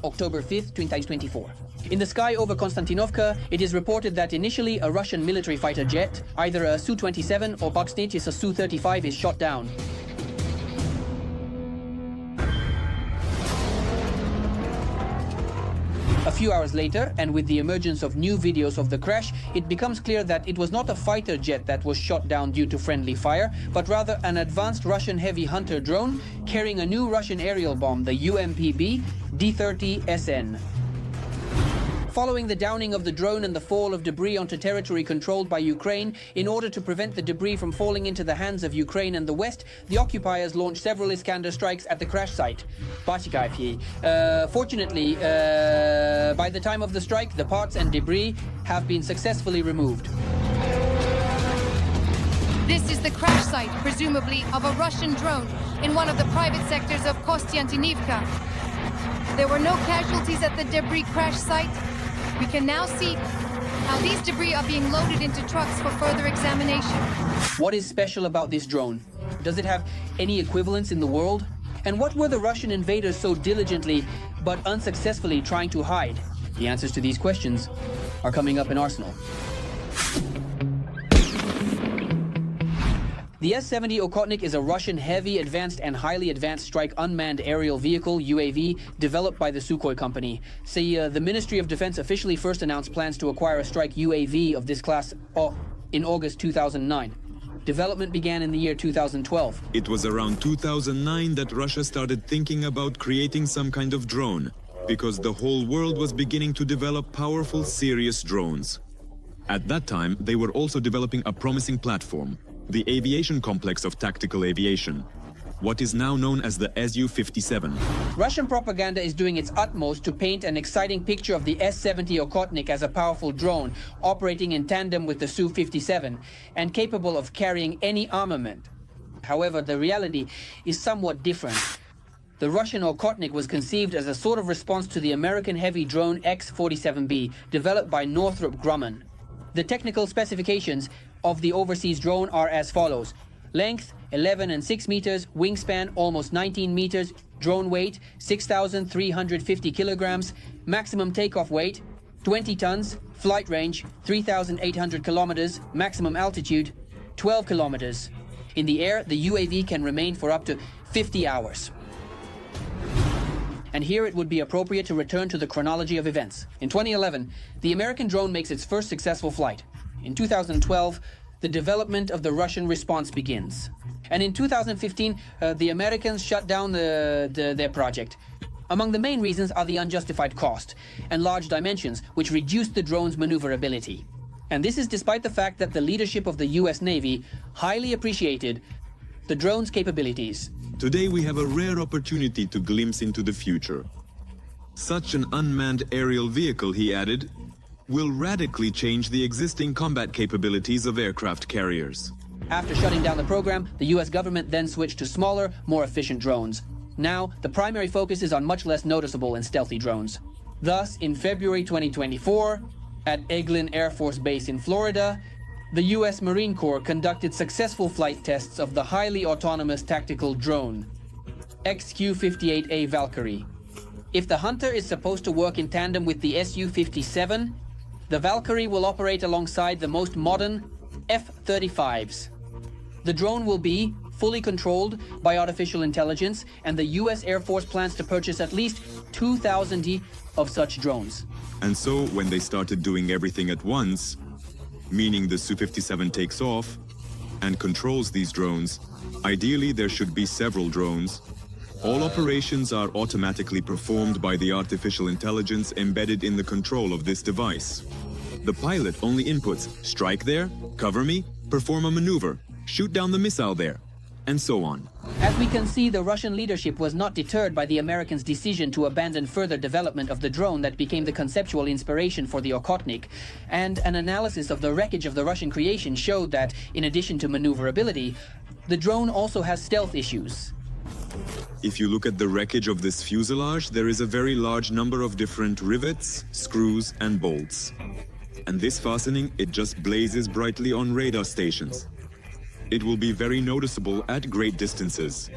October 5, 2024. In the sky over Konstantinovka, it is reported that initially a Russian military fighter jet, either a Su-27 or Okhotnik, a Su-35, is shot down. A few hours later, and with the emergence of new videos of the crash, it becomes clear that it was not a fighter jet that was shot down due to friendly fire, but rather an advanced Russian heavy hunter drone carrying a new Russian aerial bomb, the UMPB D-30SN. Following the downing of the drone and the fall of debris onto territory controlled by Ukraine, in order to prevent the debris from falling into the hands of Ukraine and the West, the occupiers launched several Iskander strikes at the crash site. Fortunately, by the time of the strike, the parts and debris have been successfully removed. This is the crash site, presumably of a Russian drone, in one of the private sectors of Konstantinivka. There were no casualties at the debris crash site. We can now see how these debris are being loaded into trucks for further examination. What is special about this drone? Does it have any equivalents in the world? And what were the Russian invaders so diligently but unsuccessfully trying to hide? The answers to these questions are coming up in Arsenal. The S-70 Okhotnik is a Russian heavy, advanced and highly advanced strike unmanned aerial vehicle, UAV, developed by the Sukhoi company. The Ministry of Defense officially first announced plans to acquire a strike UAV of this class in August 2009. Development began in the year 2012. It was around 2009 that Russia started thinking about creating some kind of drone, because the whole world was beginning to develop powerful, serious drones. At that time, they were also developing a promising platform, the aviation complex of tactical aviation, what is now known as the Su-57. Russian propaganda is doing its utmost to paint an exciting picture of the S-70 Okhotnik as a powerful drone operating in tandem with the Su-57 and capable of carrying any armament. However, the reality is somewhat different. The Russian Okhotnik was conceived as a sort of response to the American heavy drone X-47B, developed by Northrop Grumman. The technical specifications of the overseas drone are as follows: length 11 and 6 meters, wingspan almost 19 meters, drone weight 6,350 kilograms, maximum takeoff weight 20 tons, flight range 3,800 kilometers, maximum altitude 12 kilometers. In the air, the UAV can remain for up to 50 hours. And here it would be appropriate to return to the chronology of events. In 2011, the American drone makes its first successful flight. In 2012, the development of the Russian response begins. And in 2015, the Americans shut down their project. Among the main reasons are the unjustified cost and large dimensions, which reduced the drone's maneuverability. And this is despite the fact that the leadership of the US Navy highly appreciated the drone's capabilities. Today we have a rare opportunity to glimpse into the future. Such an unmanned aerial vehicle, he added, will radically change the existing combat capabilities of aircraft carriers. After shutting down the program, the US government then switched to smaller, more efficient drones. Now, the primary focus is on much less noticeable and stealthy drones. Thus, in February 2024, at Eglin Air Force Base in Florida, the US Marine Corps conducted successful flight tests of the highly autonomous tactical drone, XQ-58A Valkyrie. If the Hunter is supposed to work in tandem with the Su-57, the Valkyrie will operate alongside the most modern F-35s. The drone will be fully controlled by artificial intelligence, and the US Air Force plans to purchase at least 2,000 of such drones. And so, when they started doing everything at once, meaning the Su-57 takes off and controls these drones, ideally there should be several drones. All operations are automatically performed by the artificial intelligence embedded in the control of this device. The pilot only inputs, strike there, cover me, perform a maneuver, shoot down the missile there, and so on. As we can see, the Russian leadership was not deterred by the Americans' decision to abandon further development of the drone that became the conceptual inspiration for the Okotnik, and an analysis of the wreckage of the Russian creation showed that, in addition to maneuverability, the drone also has stealth issues. If you look at the wreckage of this fuselage, there is a very large number of different rivets, screws and bolts. And this fastening, it just blazes brightly on radar stations. It will be very noticeable at great distances.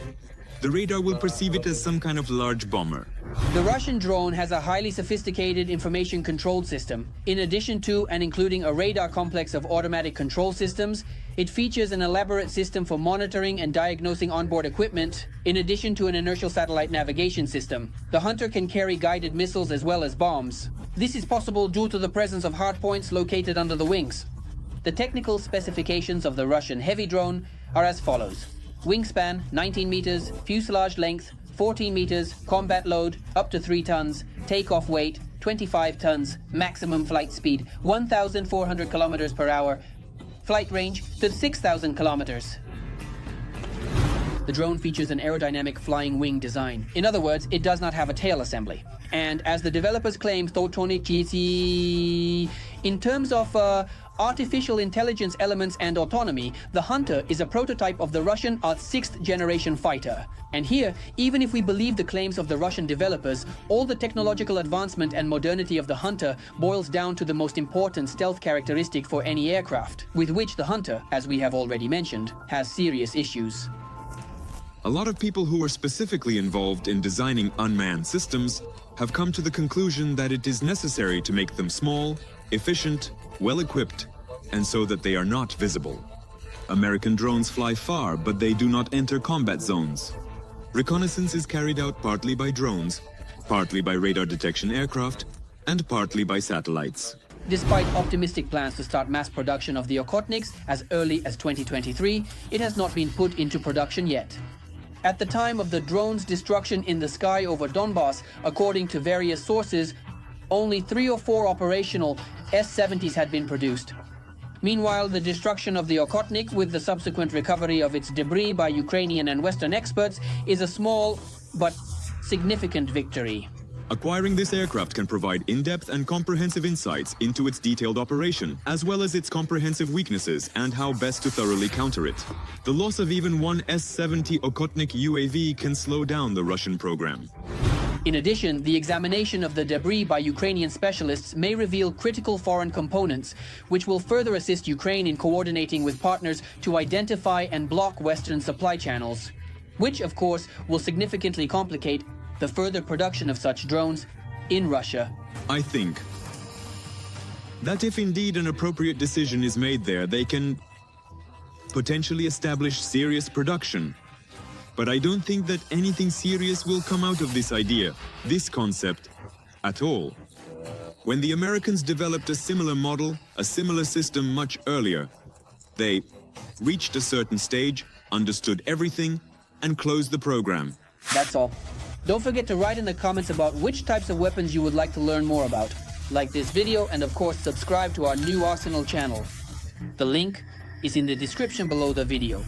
the radar will perceive it as some kind of large bomber. The Russian drone has a highly sophisticated information control system. In addition to and including a radar complex of automatic control systems, it features an elaborate system for monitoring and diagnosing onboard equipment, in addition to an inertial satellite navigation system. The Hunter can carry guided missiles as well as bombs. This is possible due to the presence of hardpoints located under the wings. The technical specifications of the Russian heavy drone are as follows. Wingspan 19 meters, fuselage length 14 meters, combat load up to 3 tons, takeoff weight 25 tons, maximum flight speed 1,400 kilometers per hour, flight range to 6,000 kilometers. The drone features an aerodynamic flying wing design. In other words, it does not have a tail assembly. And as the developers claim, in terms of artificial intelligence elements and autonomy, the Hunter is a prototype of the Russian 6th generation fighter. And here, even if we believe the claims of the Russian developers, all the technological advancement and modernity of the Hunter boils down to the most important stealth characteristic for any aircraft, with which the Hunter, as we have already mentioned, has serious issues. A lot of people who are specifically involved in designing unmanned systems have come to the conclusion that it is necessary to make them small, efficient, well-equipped, and so that they are not visible. American drones fly far, but they do not enter combat zones. Reconnaissance is carried out partly by drones, partly by radar detection aircraft, and partly by satellites. Despite optimistic plans to start mass production of the Okhotniks as early as 2023, it has not been put into production yet. At the time of the drone's destruction in the sky over Donbas, according to various sources, only 3 or 4 operational S-70s had been produced. Meanwhile, the destruction of the Okotnik with the subsequent recovery of its debris by Ukrainian and Western experts is a small but significant victory. Acquiring this aircraft can provide in-depth and comprehensive insights into its detailed operation, as well as its comprehensive weaknesses and how best to thoroughly counter it. The loss of even one S-70 Okotnik UAV can slow down the Russian program. In addition, the examination of the debris by Ukrainian specialists may reveal critical foreign components, which will further assist Ukraine in coordinating with partners to identify and block Western supply channels, which, of course, will significantly complicate the further production of such drones in Russia. I think that if indeed an appropriate decision is made there, they can potentially establish serious production. But I don't think that anything serious will come out of this idea, this concept, at all. When the Americans developed a similar model, a similar system much earlier, they reached a certain stage, understood everything, and closed the program. That's all. Don't forget to write in the comments about which types of weapons you would like to learn more about. Like this video and of course subscribe to our new Arsenal channel. The link is in the description below the video.